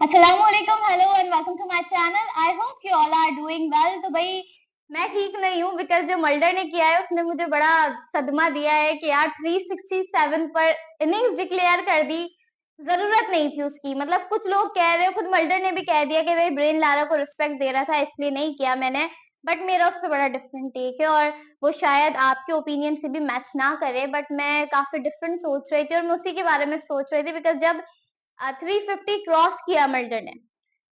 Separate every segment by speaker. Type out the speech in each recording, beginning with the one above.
Speaker 1: अस्सलामुअलैकुम, hello and welcome to my channel. I hope you all are doing well. तो भाई मैं ठीक नहीं हूँ बिकॉज जो मल्डर ने किया है उसने मुझे बड़ा सदमा दिया है कि यार 367 पर इनिंग्स डिक्लेयर कर दी। जरूरत नहीं थी उसकी। मतलब कुछ लोग कह रहे हो, खुद मल्डर ने भी कह दिया कि भाई ब्रेन लारा को रिस्पेक्ट दे रहा था इसलिए नहीं किया मैंने। बट मेरा उस पर बड़ा डिफरेंट टेक है और वो शायद आपके ओपिनियन से भी मैच ना करे। बट मैं काफी डिफरेंट सोच रही थी और मैं उसी के बारे में सोच रही थी बिकॉज जब 350 क्रॉस किया मल्डर ने,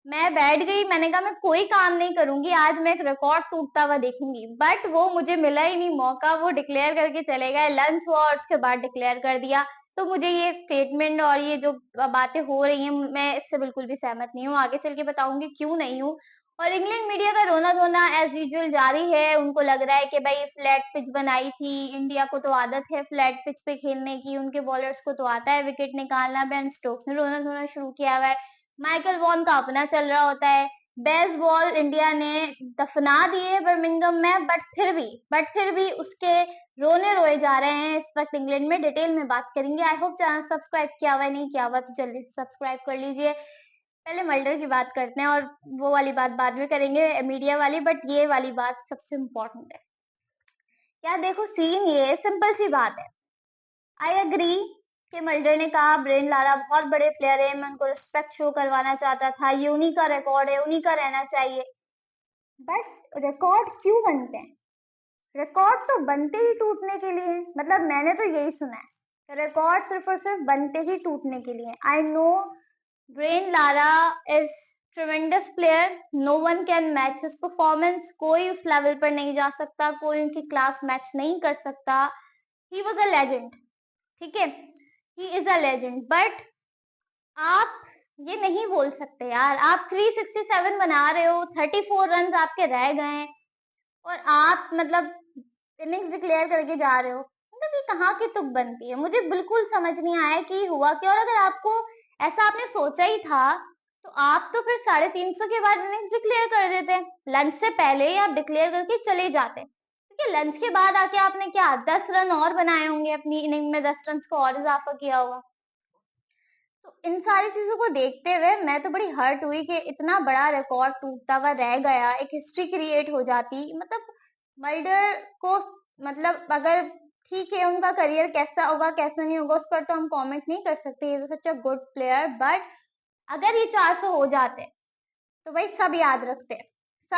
Speaker 1: मैं बैठ गई। मैंने कहा मैं कोई काम नहीं करूंगी, आज मैं एक रिकॉर्ड टूटता हुआ देखूंगी। बट वो मुझे मिला ही नहीं मौका। वो डिक्लेयर करके चले गए, लंच हुआ और उसके बाद डिक्लेयर कर दिया। तो मुझे ये स्टेटमेंट और ये जो बातें हो रही हैं, मैं इससे बिल्कुल भी सहमत नहीं हूँ। आगे चल के बताऊंगी क्यों नहीं हूँ। और इंग्लैंड मीडिया का रोना धोना एज यूजुअल जारी है। उनको लग रहा है कि भाई फ्लैट पिच बनाई थी, इंडिया को तो आदत है फ्लैट पिच पे खेलने की, उनके बॉलर्स को तो आता है विकेट निकालना। बेन स्टोक्स ने रोना धोना शुरू किया हुआ है, माइकल वॉन का अपना चल रहा होता है। बेसबॉल इंडिया ने दफना दिए बर्मिंघम में, बट फिर भी उसके रोने रोए जा रहे हैं इस वक्त इंग्लैंड में। डिटेल में बात करेंगे। आई होप चैनल सब्सक्राइब किया हुआ है, नहीं किया हुआ तो जल्दी से सब्सक्राइब कर लीजिए। पहले मल्डर की बात करते हैं और वो वाली बात बाद में करेंगे, मीडिया वाली। बट ये वाली बात सबसे इम्पोर्टेंट है। क्या देखो, सीन ये सिंपल सी बात है। आई एग्री कि मल्डर ने कहा ब्रेन लारा बहुत बड़े प्लेयर है, मैं उनको रिस्पेक्ट शो करवाना चाहता था, ये उन्हीं का रिकॉर्ड है, उन्हीं का रहना चाहिए। बट रिकॉर्ड क्यों बनते हैं? रिकॉर्ड तो बनते ही टूटने के लिए हैं। मतलब मैंने तो यही सुना है, रिकॉर्ड सिर्फ और सिर्फ बनते ही टूटने के लिए। I know Brian Lara is tremendous player, no one can match his performance. कोई उस लेवल पर नहीं जा सकता, कोई उनकी क्लास मैच नहीं कर सकता। ही वॉज अ लेजेंड, ठीक है, he is a legend. But आप ये नहीं बोल सकते यार, आप 367 बना रहे हो, 34 रन आपके रह गए हैं और आप मतलब इनिंग्स डिक्लेयर करके जा रहे हो। मतलब ये कहाँ की तुक बनती है? मुझे बिल्कुल समझ नहीं आया कि हुआ क्या। और अगर आपको ऐसा आपने सोचा ही था तो आप तो फिर 350 के बाद इनिंग्स डिक्लेयर कर देते, लंच से पहले ही आप डिक्लेयर करके चले जाते। क्योंकि लंच के बाद आके आपने क्या 10 रन और बनाए होंगे, अपनी इनिंग में 10 रन को और इजाफा किया होगा। तो इन सारी चीजों को देखते हुए मैं तो बड़ी हर्ट हुई कि इतना बड़ा रिकॉर्ड टूटता हुआ रह गया, एक हिस्ट्री क्रिएट हो जाती। मतलब मल्डर को, मतलब अगर ठीक है उनका करियर कैसा होगा कैसा नहीं होगा उस पर तो हम कमेंट नहीं कर सकते, ये तो सच अ गुड प्लेयर। बट अगर ये 400 हो जाते तो भाई सब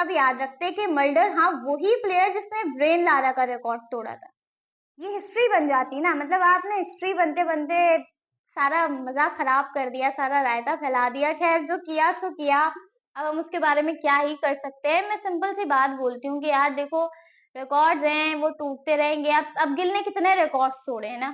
Speaker 1: याद रखते कि मल्डर हाँ वही प्लेयर जिसने ब्रेन लारा का रिकॉर्ड तोड़ा था। ये हिस्ट्री बन जाती ना। मतलब आपने हिस्ट्री बनते बनते सारा मजाक खराब कर दिया, सारा रायता फैला दिया। खैर जो किया सो किया, अब हम उसके बारे में क्या ही कर सकते हैं। मैं सिंपल सी बात बोलती हूँ कि यार देखो, रिकॉर्ड्स हैं वो टूटते रहेंगे। अब गिल ने कितने रिकॉर्ड्स तोड़े हैं ना,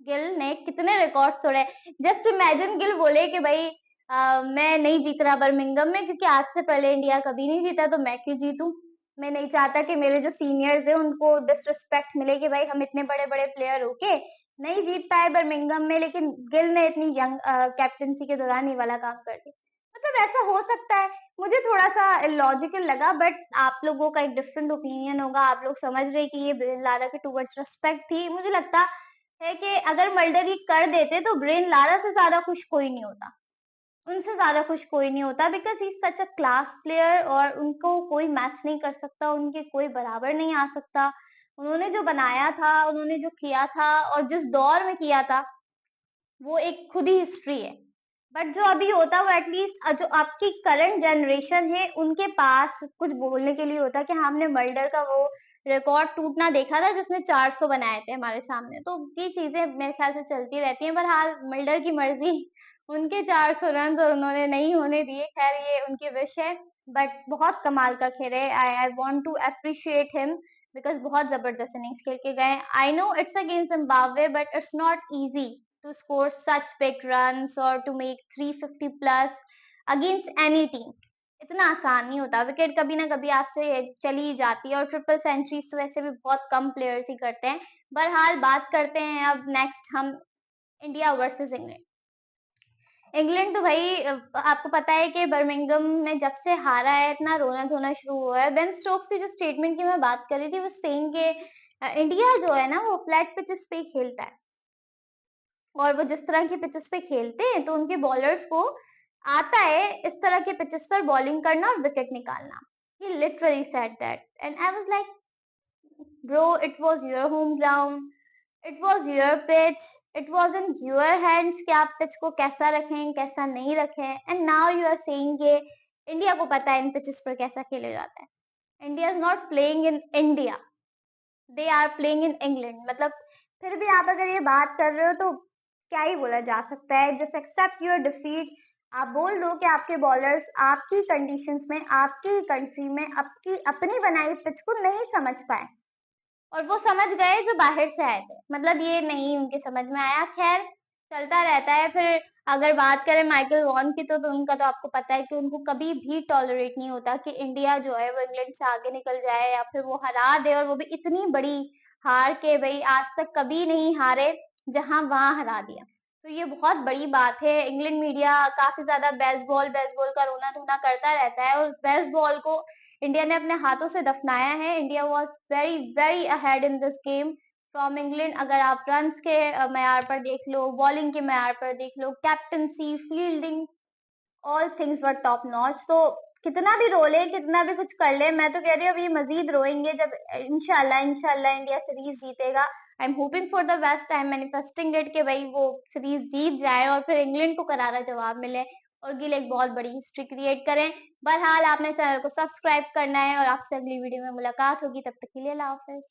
Speaker 1: गिल ने कितने रिकॉर्ड्स तोड़े। जस्ट इमेजिन गिल बोले कि भाई मैं नहीं जीत रहा बर्मिंघम में क्योंकि आज से पहले इंडिया कभी नहीं जीता, तो मैं क्यों जीतूं। मैं नहीं चाहता कि मेरे जो सीनियर्स है उनको डिसरिस्पेक्ट मिले कि भाई हम इतने बड़े बड़े प्लेयर होके नहीं जीत पाए बर्मिंघम में, लेकिन गिल ने इतनी यंग कैप्टनसी के दौरान ये वाला काम कर दिया। मतलब ऐसा हो सकता है। मुझे थोड़ा सा लॉजिकल लगा। बट आप लोगों का एक डिफरेंट ओपिनियन होगा, आप लोग समझ रहे कि ये ब्रेन लारा के टूवर्ड्स रिस्पेक्ट थी। मुझे लगता है कि अगर मल्डर ये कर देते तो ब्रेन लारा से ज्यादा खुश कोई नहीं होता, उनसे ज्यादा खुश कोई नहीं होता। Because he such a class player और उनको कोई मैच नहीं कर सकता, उनके कोई बराबर नहीं आ सकता। उन्होंने जो बनाया था, उन्होंने जो किया था और जिस दौर में किया था, वो एक खुद ही हिस्ट्री है। बट जो अभी होता है वो एटलीस्ट जो आपकी करंट जनरेशन है उनके पास कुछ बोलने के लिए होता है कि हाँ, हमने मल्डर का वो रिकॉर्ड टूटना देखा था जिसने 400 बनाए थे हमारे सामने। तो ये चीजें मेरे ख्याल से चलती रहती हैं। बहरहाल मल्डर की मर्जी, उनके 400 रन और उन्होंने नहीं होने दिए। खैर ये उनकी विश है। बट बहुत कमाल का खेल है। I want to appreciate him because बहुत जबरदस्त इनिंग्स खेल के गए। I know it's against Zimbabwe but it's not easy to score such big runs or to make 350 plus against any team। इतना आसान नहीं होता। विकेट कभी ना कभी आपसे चली ही जाती है और ट्रिपल सेंचुरीज तो वैसे भी बहुत कम प्लेयर्स ही करते हैं। बहरहाल बात करते हैं अब नेक्स्ट हम इंडिया वर्सेस इंग्लैंड। इंग्लैंड तो भाई आपको पता है कि बर्मिंघम में जब से हारा है इतना रोना धोना शुरू हुआ है। बेन स्टोक्स की जो स्टेटमेंट की मैं बात कर रही थी वो सेइंग के इंडिया जो है ना वो फ्लैट पिचेस पे खेलता है और वो जिस तरह की पिचेस पे खेलते हैं तो उनके बॉलर्स को आता है तरह के पिचेस पर बॉलिंग करना और विकेट निकालना। He literally said that and I was like, bro, it was your home ground, it was your pitch, it was in your hands कि आप पिच को कैसा रखें कैसा नहीं रखें, and now you are saying कि इंडिया को पता है इन पिचेस पर कैसा खेला जाता है। India is not playing in India, they are playing in England. मतलब फिर भी आप अगर ये बात कर रहे हो तो क्या ही बोला जा सकता है। Just accept your defeat. आप बोल दो कि आपके बॉलर्स आपकी कंडीशंस में, आपकी कंट्री में, आपकी अपनी बनाई पिच को नहीं समझ पाए, और वो समझ गए जो बाहर से आए थे। मतलब ये नहीं उनके समझ में आया। खैर चलता रहता है। फिर अगर बात करें माइकल वॉन की तो उनका तो आपको पता है कि उनको कभी भी टॉलरेट नहीं होता कि इंडिया जो है वो इंग्लैंड से आगे निकल जाए या फिर वो हरा दे, और वो भी इतनी बड़ी हार के। भाई आज तक कभी नहीं हारे जहां वहां हरा दिया, तो ये बहुत बड़ी बात है। इंग्लैंड मीडिया काफी ज्यादा बेसबॉल बेसबॉल का रोना धोना करता रहता है, और उस बेसबॉल को इंडिया ने अपने हाथों से दफनाया है। India was very very ahead in this game from England. अगर आप रन्स के मैार पर देख लो, बॉलिंग के मैार पर देख लो, captaincy, fielding, all things were top notch. तो कितना भी रोले, कितना भी कुछ कर ले, मैं तो कह रही हूँ अभी मजीद रोएंगे जब इंशाल्लाह इंशाल्लाह इंडिया सीरीज जीतेगा। I am hoping for the best, I am manifesting it कि भाई वो सीरीज जीत जाए और फिर इंग्लैंड को करारा जवाब मिले और गिल एक बहुत बड़ी हिस्ट्री क्रिएट करें। बहरहाल आपने चैनल को सब्सक्राइब करना है और आपसे अगली वीडियो में मुलाकात होगी। तब तक के लिए अल्लाह हाफिज।